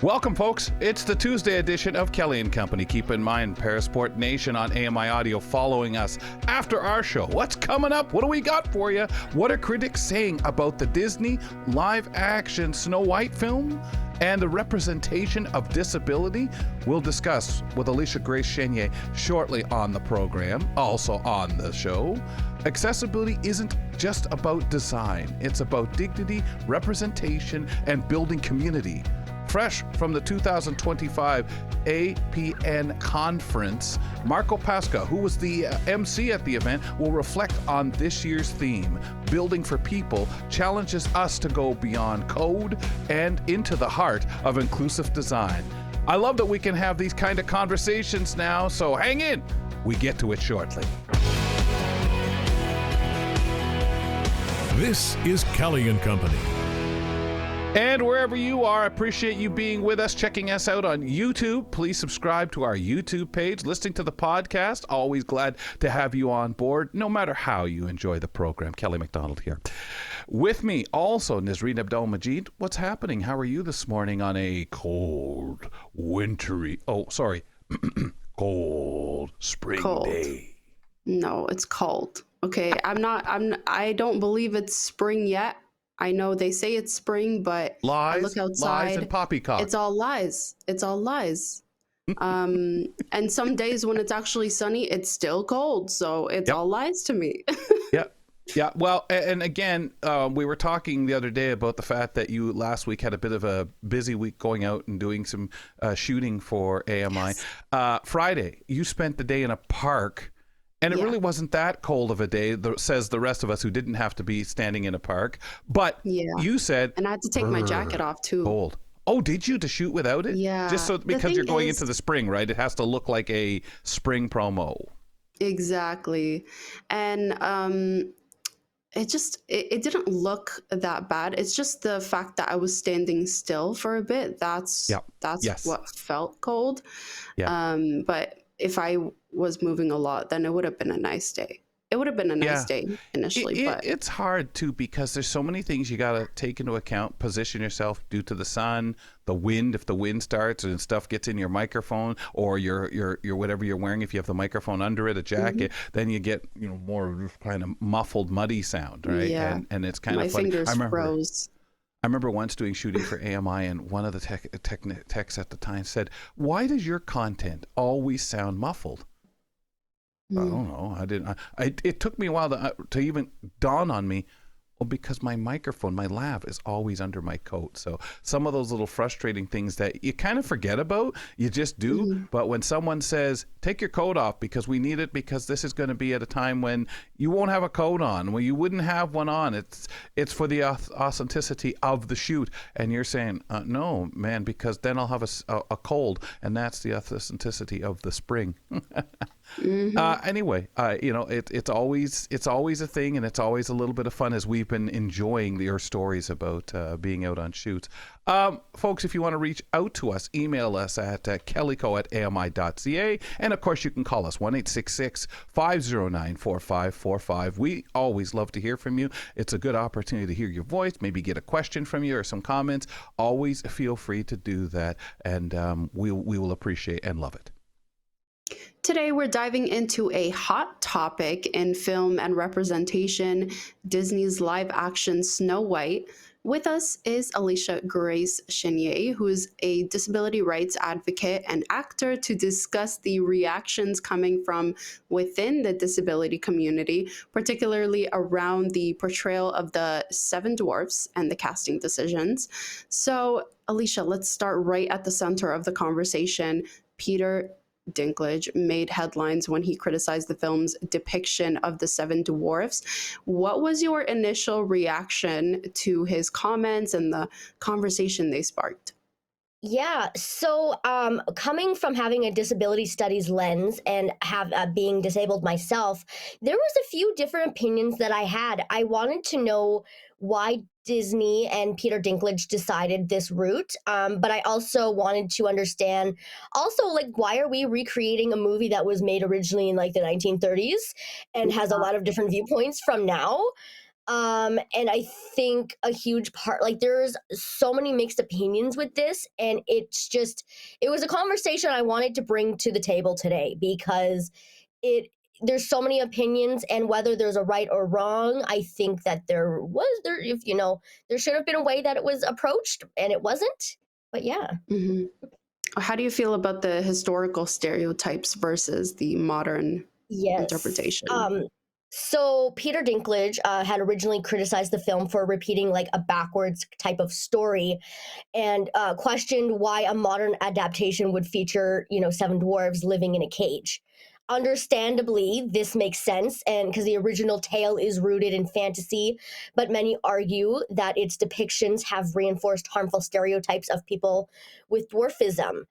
Welcome, folks. It's the Tuesday edition of Kelly and Company. Keep in mind, Parasport Nation on AMI Audio following us after our show. What's coming up? What do we got for you? What are critics saying about the Disney live-action Snow White film and the representation of disability? We'll discuss with Alicia Grace Chenier shortly on the program, also on the show. Accessibility isn't just about design. It's about dignity, representation, and building community. Fresh from the 2025 APN Conference, Marco Pasqua, who was the MC at the event, will reflect on this year's theme. Building for People challenges us to go beyond code and into the heart of inclusive design. I love that we can have these kind of conversations now, so hang in. We get to it shortly. This is Kelly and Company. And wherever you are, I appreciate you being with us, checking us out on YouTube. Please subscribe to our YouTube page, listening to the podcast. Always glad to have you on board, no matter how you enjoy the program. Kelly MacDonald here. With me also, Nisreen Abdel-Majid. What's happening? How are you this morning on a cold, wintry, cold spring day? No, it's cold. Okay, I don't believe it's spring yet. I know they say it's spring, but lies, I look outside. Lies and poppycock. It's all lies. It's all lies. And some days when it's actually sunny, it's still cold. So it's all lies to me. Yeah. Well, and again, we were talking the other day about the fact that you last week had a bit of a busy week going out and doing some shooting for AMI. Yes. Friday, you spent the day in a park. And it really wasn't that cold of a day, says the rest of us who didn't have to be standing in a park. But you said... And I had to take my jacket off, too. Cold. Oh, did you? To shoot without it? Yeah. Just so because you're going into the spring, right? It has to look like a spring promo. Exactly. And it didn't look that bad. It's just the fact that I was standing still for a bit. That's what felt cold. Yeah. But if I was moving a lot, then it would have been a nice day. It would have been a nice day initially. But it's hard too, because there's so many things you got to take into account. Position yourself due to the sun, the wind, if the wind starts and stuff gets in your microphone or your whatever you're wearing. If you have the microphone under it, a jacket, then you get more of this kind of muffled, muddy sound, right? Yeah. And it's kind of funny. My fingers froze. I remember once doing shooting for AMI, and one of the techs at the time said, "Why does your content always sound muffled?" I don't know. I didn't. It took me a while to even dawn on me. Well, because my microphone, my lav is always under my coat. So some of those little frustrating things that you kind of forget about, you just do. Mm-hmm. But when someone says, take your coat off because we need it, because this is going to be at a time when you won't have a coat on, when you wouldn't have one on. It's for the authenticity of the shoot. And you're saying, no, man, because then I'll have a cold. And that's the authenticity of the spring. Mm-hmm. Anyway, it's always a thing, and it's always a little bit of fun as we've been enjoying your stories about being out on shoots. Folks, if you want to reach out to us, email us at kellyco@ami.ca, and of course you can call us 1-866-509-4545. We always love to hear from you. It's a good opportunity to hear your voice, maybe get a question from you or some comments. Always feel free to do that, and we will appreciate and love it. Today, we're diving into a hot topic in film and representation, Disney's live-action Snow White. With us is Alicia Grace Chenier, who is a disability rights advocate and actor, to discuss the reactions coming from within the disability community, particularly around the portrayal of the Seven Dwarfs and the casting decisions. So, Alicia, let's start right at the center of the conversation. Peter Dinklage made headlines when he criticized the film's depiction of the Seven Dwarfs. What was your initial reaction to his comments and the conversation they sparked? Yeah, so coming from having a disability studies lens and being disabled myself, there was a few different opinions that I had. I wanted to know why Disney and Peter Dinklage decided this route, but I also wanted to understand why are we recreating a movie that was made originally in the 1930s and has a lot of different viewpoints from now? And I think a huge part, like there's so many mixed opinions with this, and it was a conversation I wanted to bring to the table today because it there's so many opinions, and whether there's a right or wrong, I think that if there should have been a way that it was approached, and it wasn't. But yeah. Hmm. How do you feel about the historical stereotypes versus the modern Yes. interpretation? So Peter Dinklage had originally criticized the film for repeating like a backwards type of story, and questioned why a modern adaptation would feature, seven dwarves living in a cage. Understandably, this makes sense, and because the original tale is rooted in fantasy, but many argue that its depictions have reinforced harmful stereotypes of people with dwarfism.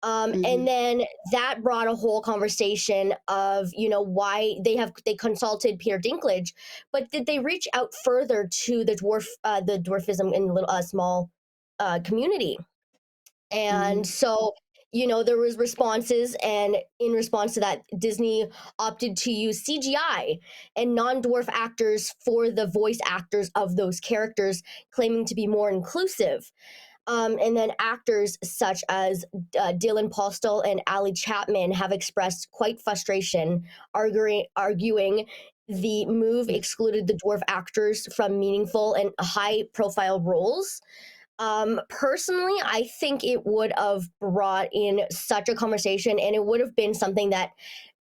And Hmm. then that brought a whole conversation of, why they consulted Peter Dinklage, but did they reach out further to the dwarfism in little small community? And Hmm. so, there was responses, and in response to that, Disney opted to use CGI and non-dwarf actors for the voice actors of those characters, claiming to be more inclusive. And then actors such as Dylan Postel and Ali Chapman have expressed quite frustration, arguing the move excluded the dwarf actors from meaningful and high-profile roles. Personally, I think it would have brought in such a conversation, and it would have been something that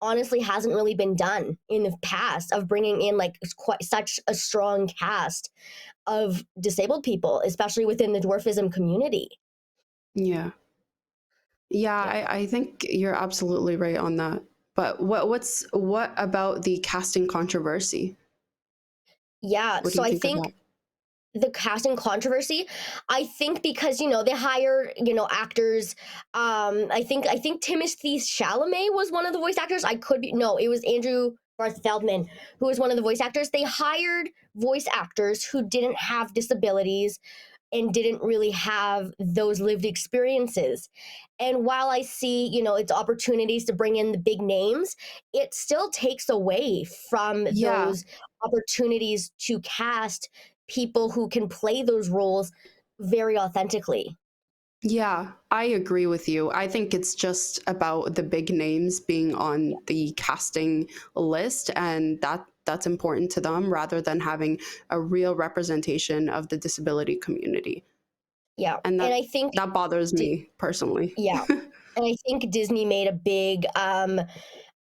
honestly hasn't really been done in the past, of bringing in like quite such a strong cast of disabled people, especially within the dwarfism community. Yeah. Yeah, Yeah. I think you're absolutely right on that. But what about the casting controversy? Yeah. What do So you I think of that? think the casting controversy, I think because they hire actors. I think Timothy Chalamet was one of the voice actors. I could be no, it was Andrew Garth Feldman who was one of the voice actors. They hired voice actors who didn't have disabilities and didn't really have those lived experiences. And while I see, it's opportunities to bring in the big names, it still takes away from Yeah. those opportunities to cast people who can play those roles very authentically. Yeah, I agree with you. I think it's just about the big names being Yeah. on the casting list, and that's important to them rather than having a real representation of the disability community. Yeah. And And that I think, that bothers me personally. yeah. And I think Disney made a big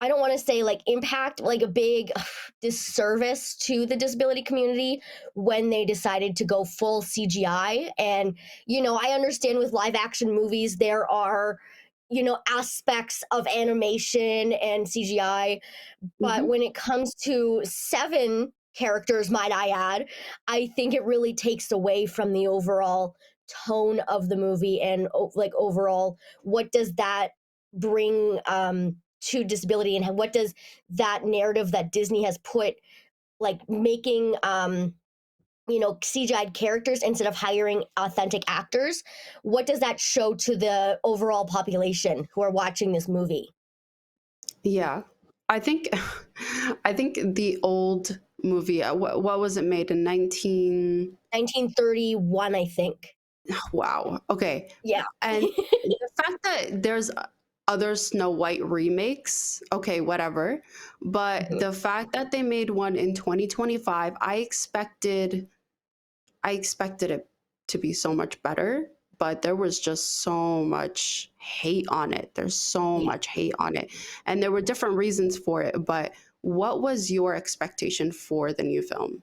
I don't want to say like impact, like a big disservice to the disability community when they decided to go full CGI. And, I understand with live action movies, there are, aspects of animation and CGI. But Hmm. when it comes to seven characters, might I add, I think it really takes away from the overall tone of the movie, and like overall, what does that bring to disability, and what does that narrative that Disney has put, like making CGI'd characters instead of hiring authentic actors, what does that show to the overall population who are watching this movie? Yeah. I think I think the old movie, what was it made in 19. 1931, I think. Wow. Okay. Yeah. And the fact that there's other Snow White remakes, okay, whatever. But Mhm. the fact that they made one in 2025, I expected it to be so much better, but there was just so much hate on it. There's so Yeah. much hate on it. And there were different reasons for it, but what was your expectation for the new film?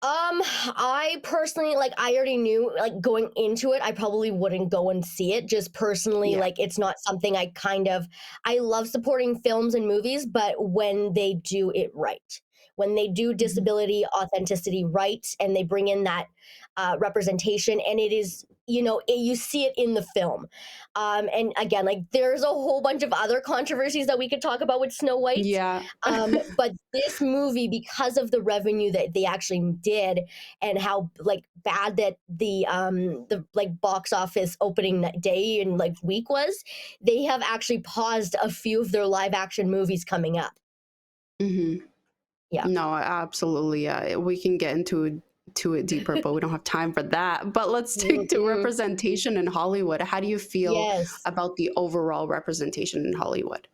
I personally, like, I already knew, like, going into it, I probably wouldn't go and see it. Just personally, Yeah. like, it's not something I love supporting films and movies, but when they do it right, when they do Mhm. disability authenticity right, and they bring in that representation, and it is, you see it in the film. And again, like, there's a whole bunch of other controversies that we could talk about with Snow White. Yeah. But this movie, because of the revenue that they actually did, and how like bad that the like box office opening day and like week was, they have actually paused a few of their live action movies coming up. Hmm. Yeah. No, absolutely. Yeah, we can get into it deeper, but we don't have time for that. But let's stick to Mhm. representation in Hollywood. How do you feel Yes. about the overall representation in Hollywood?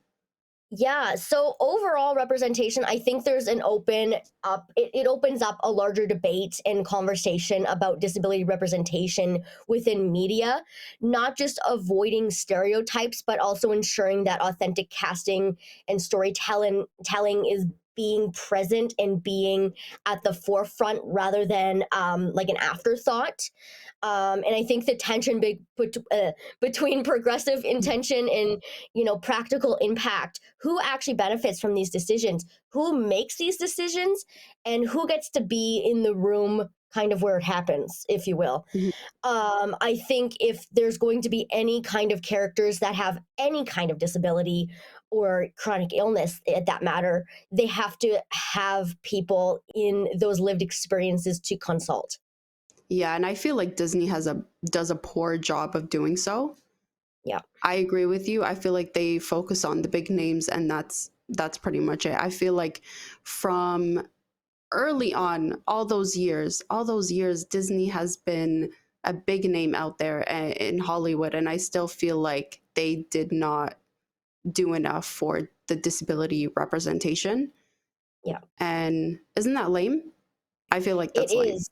Yeah, so overall representation, I think there's an open up, it opens up a larger debate and conversation about disability representation within media, not just avoiding stereotypes, but also ensuring that authentic casting and storytelling is being present and being at the forefront rather than like an afterthought. And I think the tension between progressive intention and practical impact, who actually benefits from these decisions, who makes these decisions, and who gets to be in the room kind of where it happens, if you will. Mhm. I think if there's going to be any kind of characters that have any kind of disability or chronic illness at that matter, they have to have people in those lived experiences to consult. Yeah, and I feel like Disney does a poor job of doing so. Yeah. I agree with you. I feel like they focus on the big names, and that's pretty much it. I feel like from early on, all those years, Disney has been a big name out there in Hollywood, and I still feel like they did not do enough for the disability representation. Yeah. And isn't that lame? I feel like It that's lame. is.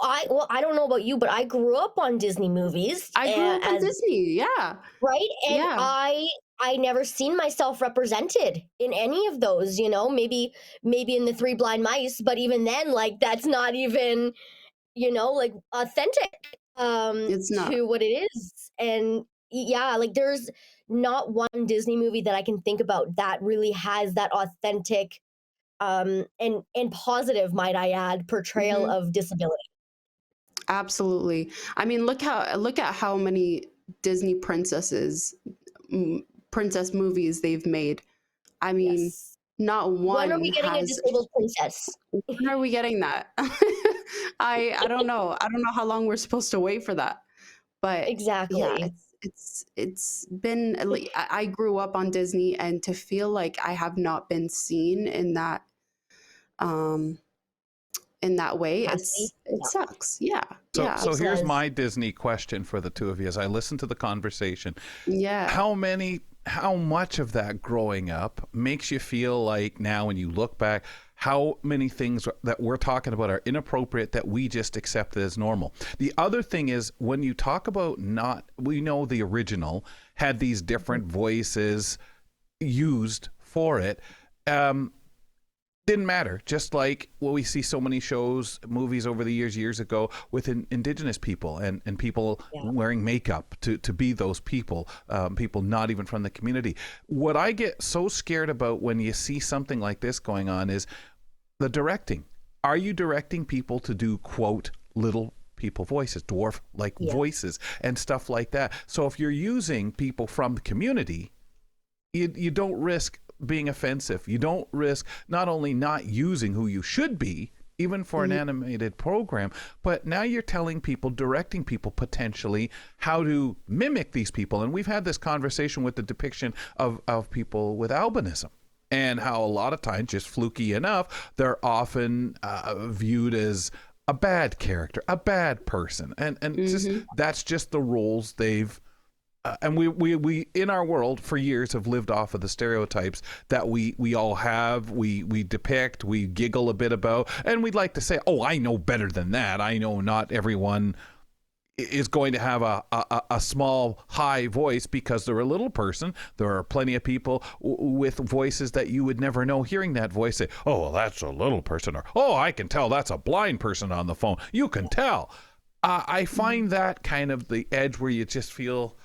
I don't know about you, but I grew up on Disney movies I grew up on as Disney. Yeah. right, and Yeah. I never seen myself represented in any of those. Maybe in the Three Blind Mice, but even then, like that's not even like authentic It's not. to what it is. And yeah, like there's not one Disney movie that I can think about that really has that authentic and positive, might I add, portrayal Mhm. of disability. Absolutely. I mean, look at how many Disney princess movies they've made. I mean, Yes. not When are one we getting a has. disabled princess? When are we getting that? I don't know. I don't know how long we're supposed to wait for that. But yeah, Exactly. it's been I grew up on Disney, and to feel like I have not been seen um in that way, Capacity. it Yeah. sucks. Yeah. So, Yeah. so It here's does. my Disney question for the two of you as I listen to the conversation. Yeah. How much of that growing up makes you feel like now when you look back, how many things that we're talking about are inappropriate that we just accept as normal? The other thing is when you talk about we know the original had these different voices used for it. Um, didn't matter. Just like what we see so many shows, movies over the years ago with indigenous people and people Yeah. wearing makeup to be those people, people not even from the community. What I get so scared about when you see something like this going on is the directing. Are you directing people to do, quote, little people voices, dwarf like Yeah. voices and stuff like that? So if you're using people from the community, you don't risk being offensive. You don't risk not only not using who you should be, even for an Mhm. animated program, but now you're telling people, directing people potentially how to mimic these people. And we've had this conversation with the depiction of people with albinism and how a lot of times, just fluky enough, they're often viewed as a bad character, a bad person. And just Mhm. that's just the roles they've and we in our world for years have lived off of the stereotypes that we all have, we depict, we giggle a bit about, and we'd like to say, oh, I know better than that. I know not everyone is going to have a small high voice because they're a little person. There are plenty of people with voices that you would never know hearing that voice say, oh, well, that's a little person, or oh, I can tell that's a blind person on the phone. You can tell. I find that kind of the edge where you just feel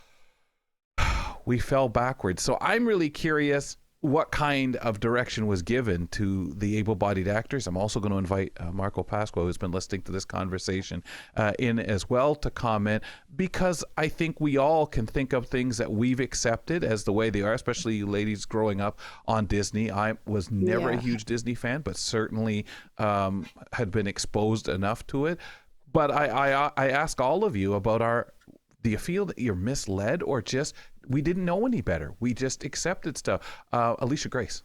we fell backwards. So I'm really curious what kind of direction was given to the able-bodied actors. I'm also going to invite Marco Pasqua, who's been listening to this conversation, in as well to comment, because I think we all can think of things that we've accepted as the way they are, especially you ladies growing up on Disney. I was never a Yeah. huge Disney fan, but certainly had been exposed enough to it. But I ask all of you about do you feel that you're misled or just we didn't know any better? We just accepted stuff. Alicia Grace.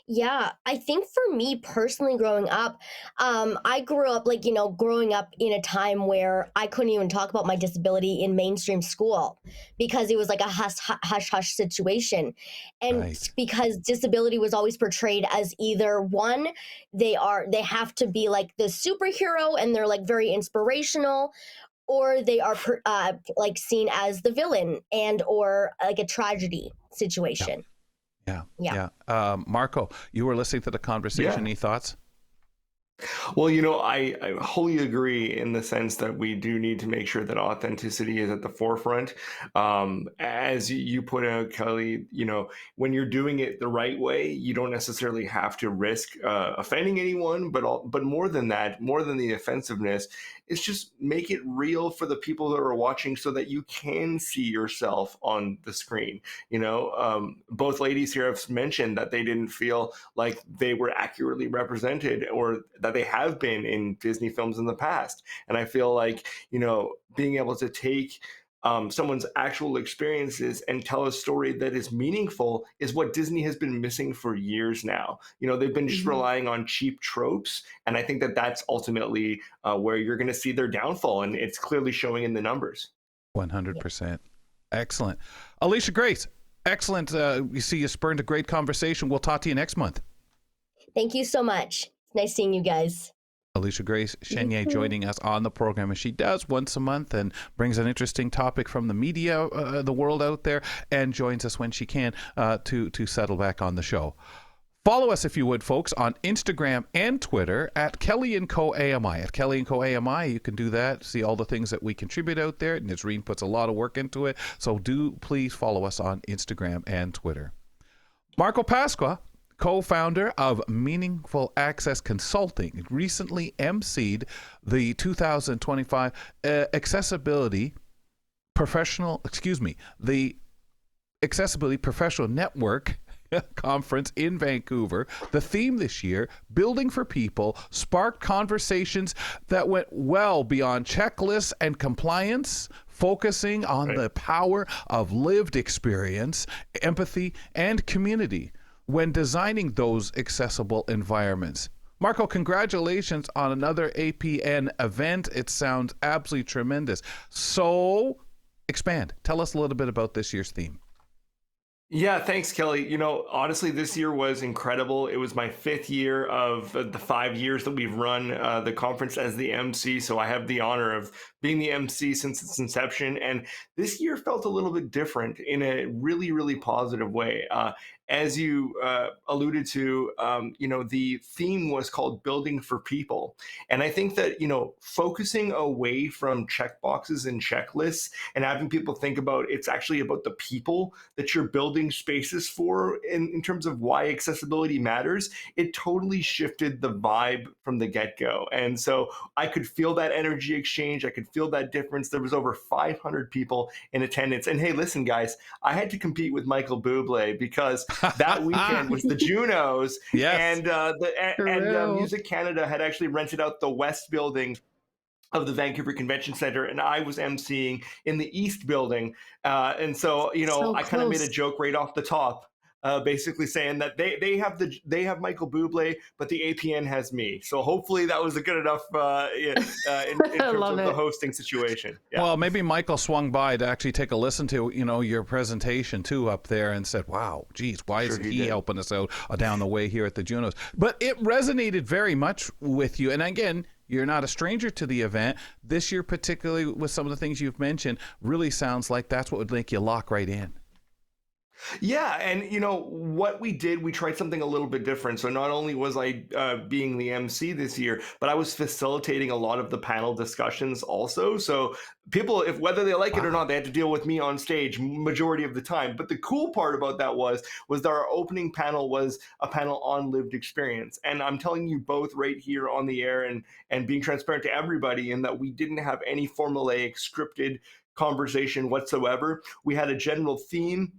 Yeah, I think for me personally growing up, I grew up like, growing up in a time where I couldn't even talk about my disability in mainstream school because it was like a hush situation. And Right. because disability was always portrayed as either one, they have to be like the superhero and they're like very inspirational, or they are like seen as the villain and or like a tragedy Yeah. situation. Yeah. Yeah. Yeah. Marco, you were listening to the conversation. Yeah. Any thoughts? Well, I wholly agree in the sense that we do need to make sure that authenticity is at the forefront. As you put out, Kelly, when you're doing it the right way, you don't necessarily have to risk offending anyone, but more than that, more than the offensiveness, it's just make it real for the people that are watching so that you can see yourself on the screen. Both ladies here have mentioned that they didn't feel like they were accurately represented or that they have been in Disney films in the past. And I feel like, being able to take someone's actual experiences and tell a story that is meaningful is what Disney has been missing for years now. They've been just Mhm. relying on cheap tropes. And I think that that's ultimately where you're going to see their downfall. And it's clearly showing in the numbers. 100%. Excellent. Alicia Grace, excellent. We see you spurned a great conversation. We'll talk to you next month. Thank you so much. Nice seeing you guys. Alicia Grace You Chenier too. joining us on the program as she does once a month and brings an interesting topic from the media, the world out there, and joins us when she can to settle back on the show. Follow us, if you would, folks, on Instagram and Twitter at Kelly and Co AMI. At Kelly and Co AMI, you can do that, see all the things that we contribute out there. Nazreen puts a lot of work into it. So do please follow us on Instagram and Twitter. Marco Pasqua, co-founder of Meaningful Access Consulting, recently emceed the 2025 Accessibility the Accessibility Professional Network Conference in Vancouver. The theme this year, Building for People, sparked conversations that went well beyond checklists and compliance, focusing on the power of lived experience, empathy, and community when designing those accessible environments. Marco, congratulations on another APN event. It sounds absolutely tremendous. So, expand. Tell us a little bit about this year's theme. Yeah, thanks, Kelly. Honestly, this year was incredible. It was my 5th year of the 5 years that we've run the conference as the MC. So I have the honor of being the MC since its inception. And this year felt a little bit different in a really, really positive way. As you alluded to, the theme was called Building for People. And I think that, focusing away from checkboxes and checklists and having people think about it's actually about the people that you're building spaces for in terms of why accessibility matters, it totally shifted the vibe from the get-go. And so I could feel that energy exchange. I could feel that difference. There was over 500 people in attendance. And hey, listen, guys, I had to compete with Michael Bublé because that weekend was the Junos, Yes. and True. Music Canada had actually rented out the West building of the Vancouver Convention Center, and I was emceeing in the East building. And so, So I kind of made a close. joke right off the top, basically saying that they have Michael Bublé, but the APN has me. So hopefully that was a good enough in I terms love of the it. hosting situation. Yeah. Well, maybe Michael swung by to actually take a listen to, your presentation too up there and said, wow, geez, why Sure isn't he he did. helping us out down the way here at the Junos? But it resonated very much with you. And again, you're not a stranger to the event. This year, particularly with some of the things you've mentioned, really sounds like that's what would make you lock right in. Yeah, and what we did, we tried something a little bit different. So not only was I being the MC this year, but I was facilitating a lot of the panel discussions also. So people, if whether they like it or not, Wow. they had to deal with me on stage majority of the time. But the cool part about that was that our opening panel was a panel on lived experience, and I'm telling you both right here on the air and being transparent to everybody in that we didn't have any formulaic scripted conversation whatsoever. We had a general theme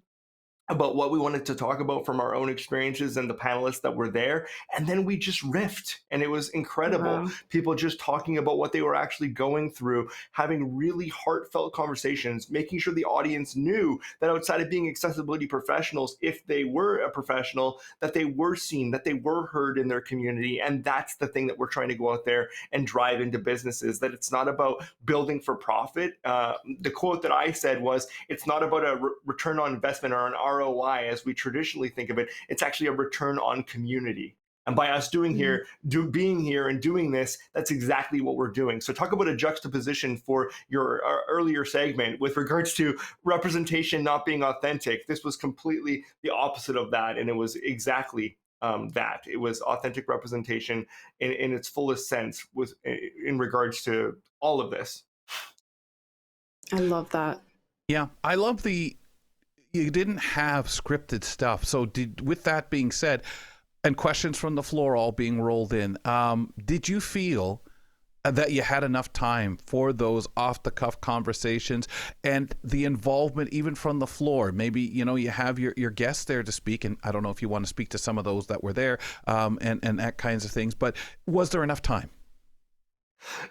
about what we wanted to talk about from our own experiences and the panelists that were there. And then we just riffed, and it was incredible. Wow. People just talking about what they were actually going through, having really heartfelt conversations, making sure the audience knew that outside of being accessibility professionals, if they were a professional, that they were seen, that they were heard in their community. And that's the thing that we're trying to go out there and drive into businesses, that it's not about building for profit. The quote that I said was, it's not about a return on investment or an ROI as we traditionally think of it. It's actually a return on community. And by us being here and doing this, that's exactly what we're doing. So talk about a juxtaposition for your earlier segment with regards to representation not being authentic. This was completely the opposite of that. And it was exactly that. It was authentic representation in its fullest sense in regards to all of this. I love that. Yeah, I love you didn't have scripted stuff. So with that being said, and questions from the floor all being rolled in, did you feel that you had enough time for those off-the-cuff conversations and the involvement even from the floor? Maybe, you have your guests there to speak, and I don't know if you want to speak to some of those that were there, and that kinds of things, but was there enough time?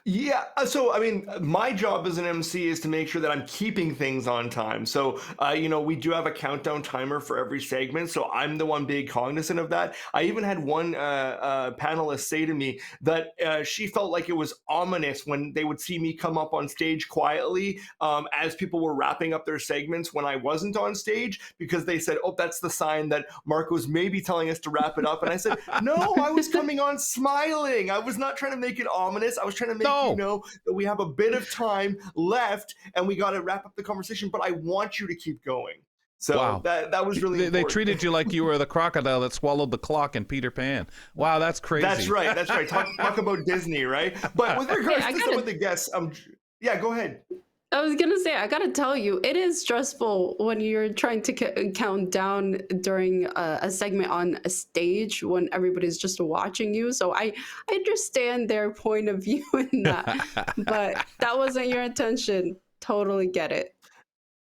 Yeah. So, I mean, my job as an MC is to make sure that I'm keeping things on time. So, we do have a countdown timer for every segment. So I'm the one being cognizant of that. I even had one panelist say to me that she felt like it was ominous when they would see me come up on stage quietly as people were wrapping up their segments when I wasn't on stage, because they said, oh, that's the sign that Mark was maybe telling us to wrap it up. And I said, no, I was coming on smiling. I was not trying to make it ominous. I was trying to make you know that we have a bit of time left and we got to wrap up the conversation, but I want you to keep going. So wow. that was really they treated you like you were the crocodile that swallowed the clock in Peter Pan. Wow, that's crazy. That's right. Talk about Disney, right? But with regards to some of the guests, yeah, go ahead. I was gonna say, I gotta tell you, it is stressful when you're trying to count down during a segment on a stage when everybody's just watching you. So I understand their point of view in that, but that wasn't your intention. Totally get it.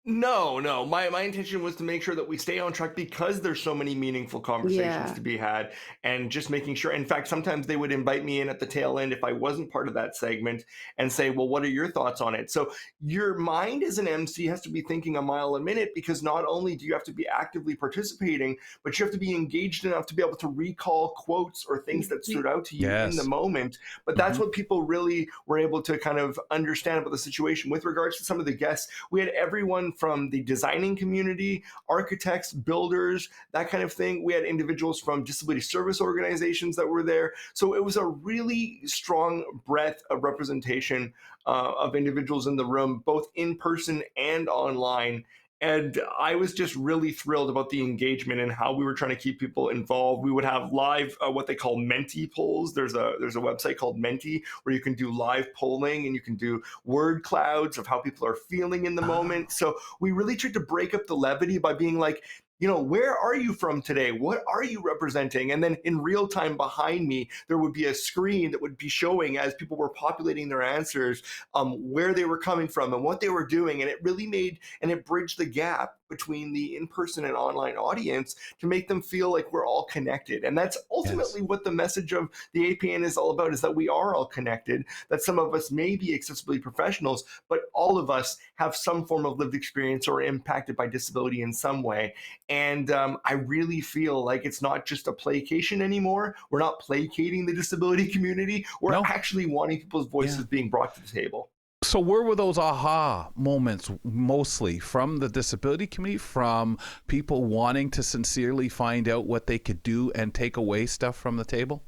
No. My intention was to make sure that we stay on track because there's so many meaningful conversations to be had, and just making sure. In fact, sometimes they would invite me in at the tail end if I wasn't part of that segment and say, well, what are your thoughts on it? So your mind as an MC has to be thinking a mile a minute, because not only do you have to be actively participating, but you have to be engaged enough to be able to recall quotes or things that stood out to you in the moment. But that's what people really were able to kind of understand about the situation. With regards to some of the guests, we had everyone from the designing community, architects, builders, that kind of thing. We had individuals from disability service organizations that were there. So it was a really strong breadth of representation of individuals in the room, both in person and online. And I was just really thrilled about the engagement and how we were trying to keep people involved. We would have live, what they call Menti polls. There's a website called Menti where you can do live polling and you can do word clouds of how people are feeling in the moment. So we really tried to break up the levity by being like, where are you from today? What are you representing? And then in real time behind me, there would be a screen that would be showing, as people were populating their answers, where they were coming from and what they were doing. And it really it bridged the gap between the in-person and online audience to make them feel like we're all connected. And that's ultimately what the message of the APN is all about, is that we are all connected, that some of us may be accessibility professionals, but all of us have some form of lived experience or are impacted by disability in some way. And I really feel like it's not just a placation anymore. We're not placating the disability community. We're actually wanting people's voices being brought to the table. So where were those aha moments mostly? From the disability community, from people wanting to sincerely find out what they could do and take away stuff from the table?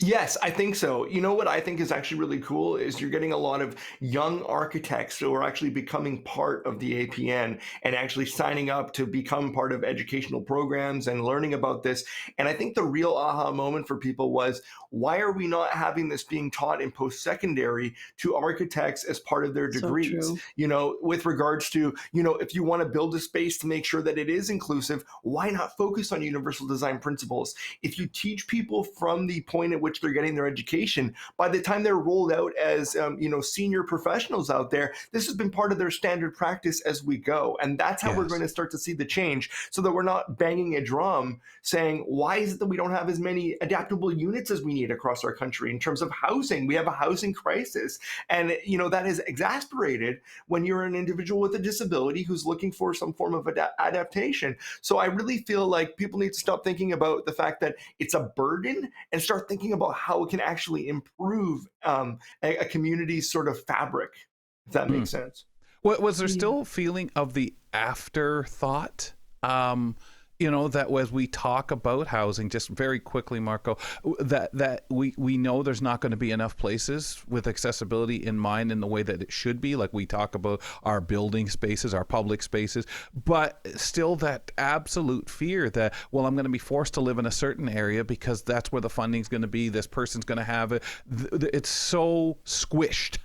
Yes, I think so. You know what I think is actually really cool is you're getting a lot of young architects who are actually becoming part of the APN and actually signing up to become part of educational programs and learning about this. And I think the real aha moment for people was, why are we not having this being taught in post-secondary to architects as part of their degrees? With regards to, if you want to build a space to make sure that it is inclusive, why not focus on universal design principles? If you teach people from the point point at which they're getting their education, by the time they're rolled out as senior professionals out there, this has been part of their standard practice as we go. And that's how we're going to start to see the change, so that we're not banging a drum saying, why is it that we don't have as many adaptable units as we need across our country in terms of housing? We have a housing crisis. And, that is exasperated when you're an individual with a disability who's looking for some form of adaptation. So I really feel like people need to stop thinking about the fact that it's a burden and start thinking about how it can actually improve a community's sort of fabric, if that makes sense. Was there still a feeling of the afterthought? That as we talk about housing, just very quickly, Marco, that we know there's not going to be enough places with accessibility in mind in the way that it should be. Like we talk about our building spaces, our public spaces, but still that absolute fear that, well, I'm going to be forced to live in a certain area because that's where the funding's going to be. This person's going to have it. It's so squished.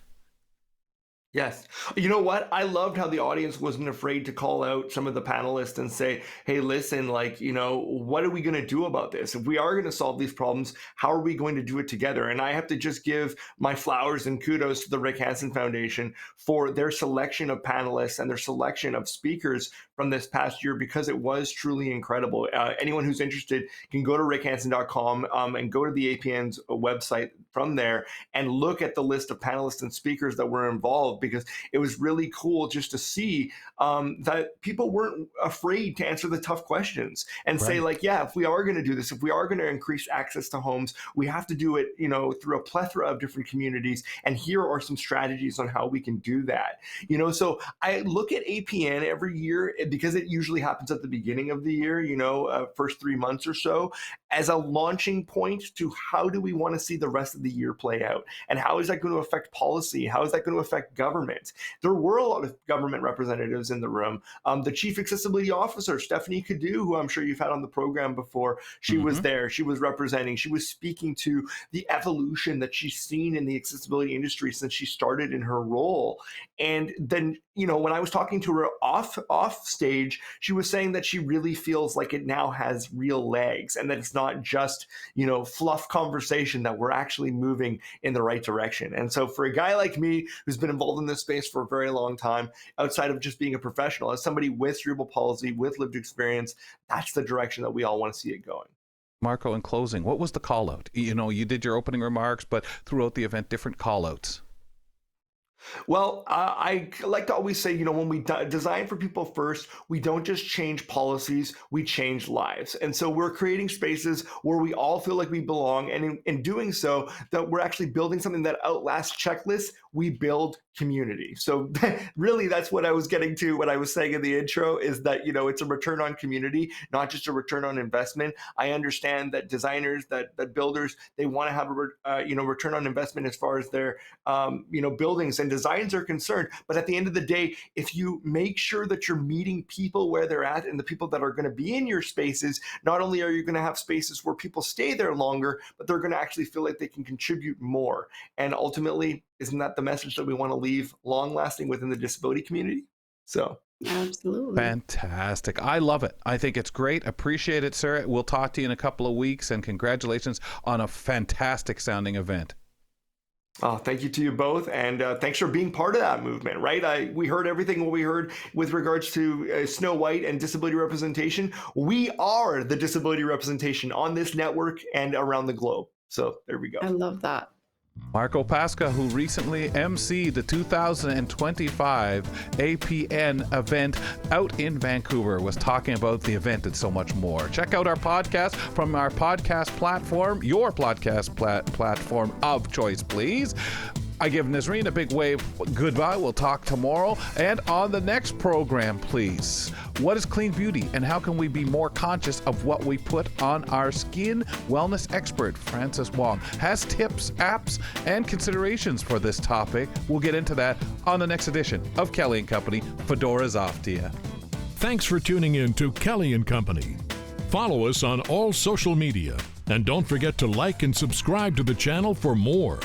Yes. You know what? I loved how the audience wasn't afraid to call out some of the panelists and say, hey, listen, what are we going to do about this? If we are going to solve these problems, how are we going to do it together? And I have to just give my flowers and kudos to the Rick Hansen Foundation for their selection of panelists and their selection of speakers from this past year, because it was truly incredible. Anyone who's interested can go to rickhansen.com and go to the APN's website from there and look at the list of panelists and speakers that were involved, because it was really cool just to see that people weren't afraid to answer the tough questions and say, if we are going to do this, if we are going to increase access to homes, we have to do it, through a plethora of different communities. And here are some strategies on how we can do that. So I look at APN every year, because it usually happens at the beginning of the year, first 3 months or so, as a launching point to how do we want to see the rest of the year play out? And how is that going to affect policy? How is that going to affect government? There were a lot of government representatives in the room. The Chief Accessibility Officer, Stephanie Cadu, who I'm sure you've had on the program before, she was there. She was representing. She was speaking to the evolution that she's seen in the accessibility industry since she started in her role. And then, when I was talking to her off stage, she was saying that she really feels like it now has real legs, and that it's not just, fluff conversation, that we're actually moving in the right direction. And so for a guy like me, who's been involved in this space for a very long time, outside of just being a professional, as somebody with cerebral palsy, with lived experience, that's the direction that we all want to see it going. Marco, in closing, what was the call out? You did your opening remarks, but throughout the event, different call outs. Well, I like to always say, when we design for people first, we don't just change policies, we change lives. And so we're creating spaces where we all feel like we belong. And in doing so, that we're actually building something that outlasts checklists. We build community. So really, that's what I was getting to when I was saying in the intro, is that, it's a return on community, not just a return on investment. I understand that designers, that builders, they want to have a return on investment as far as their buildings and designs are concerned. But at the end of the day, if you make sure that you're meeting people where they're at, and the people that are going to be in your spaces, not only are you going to have spaces where people stay there longer, but they're going to actually feel like they can contribute more. And ultimately, isn't that the message that we want to leave long lasting within the disability community? So absolutely. Fantastic. I love it. I think it's great. Appreciate it, sir. We'll talk to you in a couple of weeks, and congratulations on a fantastic sounding event. Oh, thank you to you both, and thanks for being part of that movement, right? We heard everything what we heard with regards to Snow White and disability representation. We are the disability representation on this network and around the globe. So there we go. I love that. Marco Pasqua, who recently emceed the 2025 APN event out in Vancouver, was talking about the event and so much more. Check out our podcast from our podcast platform, your podcast platform of choice, please. I give Nazreen a big wave goodbye. We'll talk tomorrow. And on the next program, please, what is clean beauty and how can we be more conscious of what we put on our skin? Wellness expert Francis Wong has tips, apps, and considerations for this topic. We'll get into that on the next edition of Kelly & Company. Fedora's off to you. Thanks for tuning in to Kelly & Company. Follow us on all social media, and don't forget to like and subscribe to the channel for more.